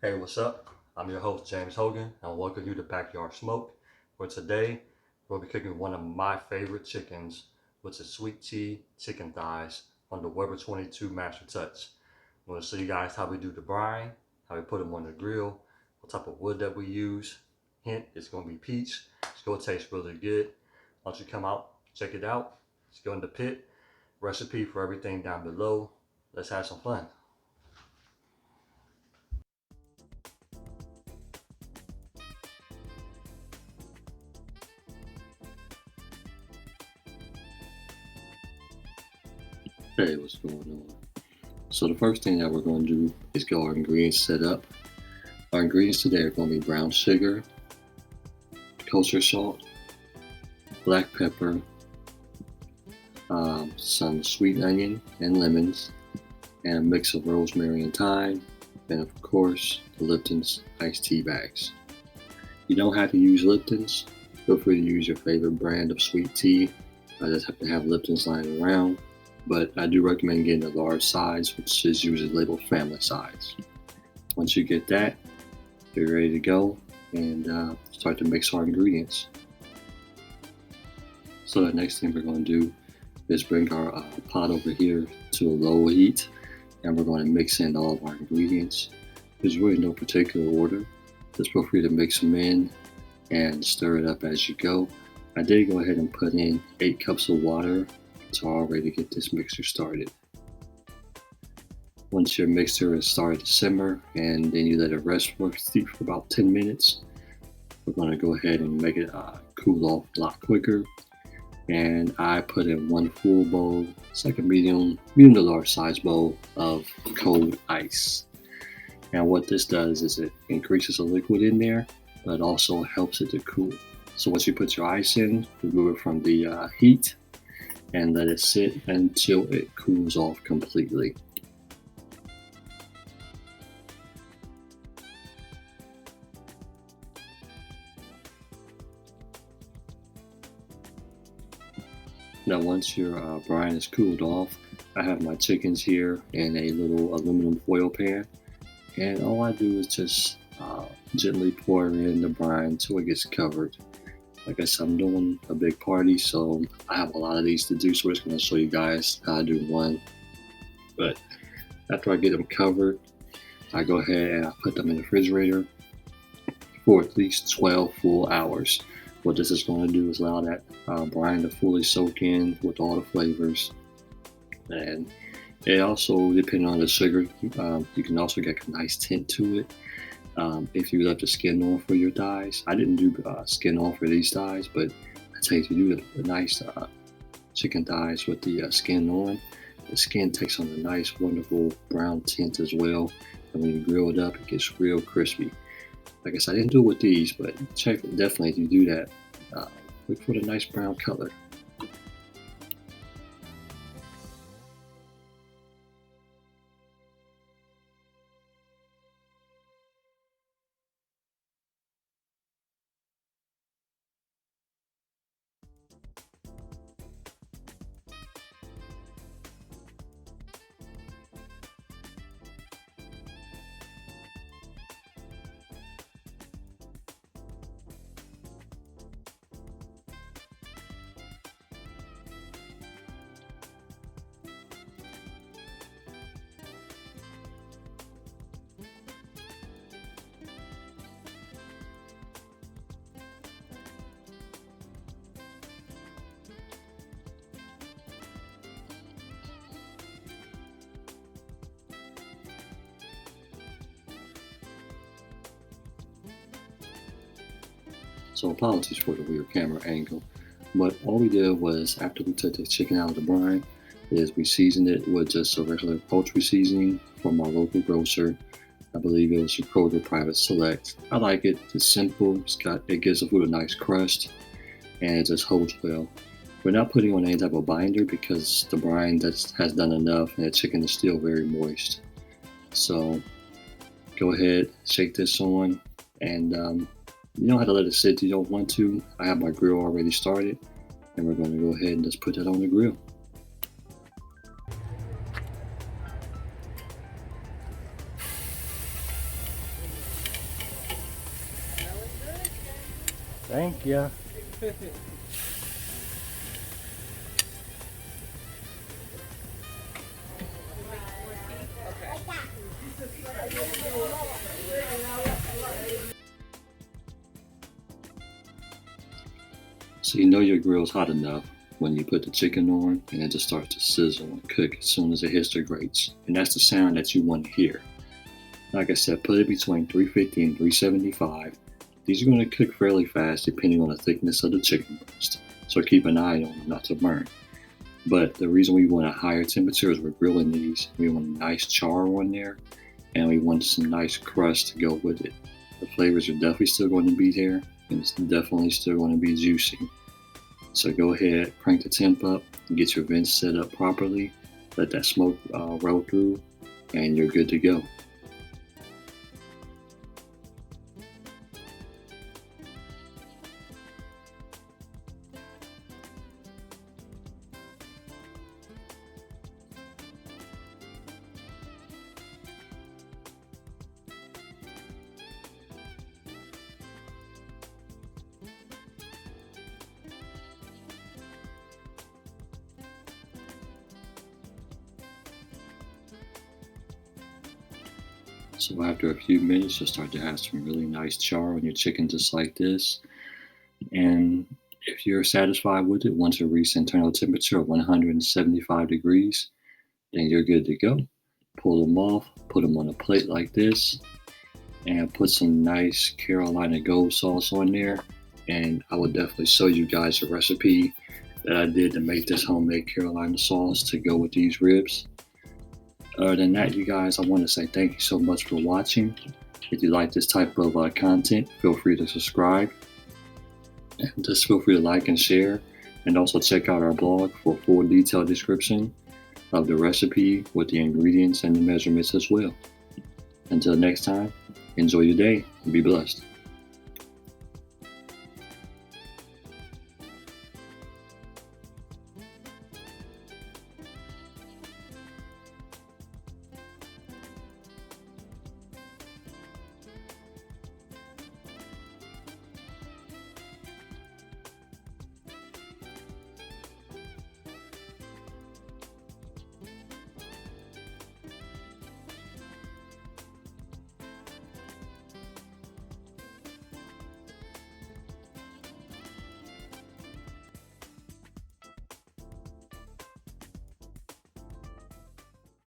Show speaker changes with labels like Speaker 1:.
Speaker 1: Hey, what's up? I'm your host, James Hogan, and welcome you to Backyard Smoke, where today we'll be cooking one of my favorite chickens, which is sweet tea chicken thighs on the Weber 22 Master Touch. I'm going to show you guys how we do the brine, how we put them on the grill, what type of wood that we use. Hint, it's going to be peach. It's going to taste really good. Once you come out, check it out. Let's go in the pit. Recipe for everything down below. Let's have some fun. Hey, what's going on? So the first thing that we're going to do is get our ingredients set up. Our ingredients today are going to be brown sugar, kosher salt, black pepper, some sweet onion and lemons, and a mix of rosemary and thyme, and of course the Lipton's iced tea bags. You don't have to use Lipton's. Feel free to use your favorite brand of sweet tea. I just have to have Lipton's lying around, but I do recommend getting a large size, which is usually labeled family size. Once you get that, you're ready to go and start to mix our ingredients. So the next thing we're going to do is bring our pot over here to a low heat, and we're going to mix in all of our ingredients. There's really no particular order. Just feel free to mix them in and stir it up as you go. I did go ahead and put in 8 cups of water to already get this mixture started. Once your mixture is started to simmer and then you let it rest for about 10 minutes, we're going to go ahead and make it cool off a lot quicker. And I put in 1 full bowl, it's like a medium to large size bowl of cold ice. And what this does is it increases the liquid in there, but also helps it to cool. So once you put your ice in, remove it from the heat and let it sit until it cools off completely. Now once your brine is cooled off, I have my chickens here in a little aluminum foil pan, and all I do is just gently pour in the brine until it gets covered. Like I said, I'm doing a big party, so I have a lot of these to do, so we're just going to show you guys how to do one. But after I get them covered, I go ahead and I put them in the refrigerator for at least 12 full hours. What this is going to do is allow that brine to fully soak in with all the flavors. And it also, depending on the sugar, you can also get a nice tint to it. If you left the skin on for your thighs, I didn't do skin on for these thighs, but I tell you, if you do the nice chicken thighs with the skin on, the skin takes on a nice, wonderful brown tint as well. And when you grill it up, it gets real crispy. Like I said, I didn't do it with these, but check it. Definitely, if you do that, look for the nice brown color. So apologies for the weird camera angle. But all we did was, after we took the chicken out of the brine, is we seasoned it with just a regular poultry seasoning from our local grocer. I believe it was your Kroger Private Select. I like it. It's simple. It gives the food a nice crust, and it just holds well. We're not putting on any type of binder because the brine has done enough, and the chicken is still very moist. So go ahead, shake this on, and you don't have to let it sit if you don't want to. I have my grill already started, and we're going to go ahead and just put that on the grill. Thank you. So you know your grill's hot enough when you put the chicken on and it just starts to sizzle and cook as soon as it hits the grates. And that's the sound that you want to hear. Like I said, put it between 350 and 375. These are going to cook fairly fast depending on the thickness of the chicken breast. So keep an eye on them not to burn. But the reason we want a higher temperature is we're grilling these. We want a nice char on there and we want some nice crust to go with it. The flavors are definitely still going to be there and it's definitely still going to be juicy. So go ahead, crank the temp up, get your vents set up properly, let that smoke roll through, and you're good to go. So after a few minutes, you'll start to have some really nice char on your chicken just like this. And if you're satisfied with it, once it reaches internal temperature of 175 degrees, then you're good to go. Pull them off, put them on a plate like this, and put some nice Carolina Gold sauce on there. And I will definitely show you guys a recipe that I did to make this homemade Carolina sauce to go with these ribs. Other than that, you guys, I want to say thank you so much for watching. If you like this type of content, feel free to subscribe. And just feel free to like and share. And also check out our blog for a full detailed description of the recipe with the ingredients and the measurements as well. Until next time, enjoy your day and be blessed.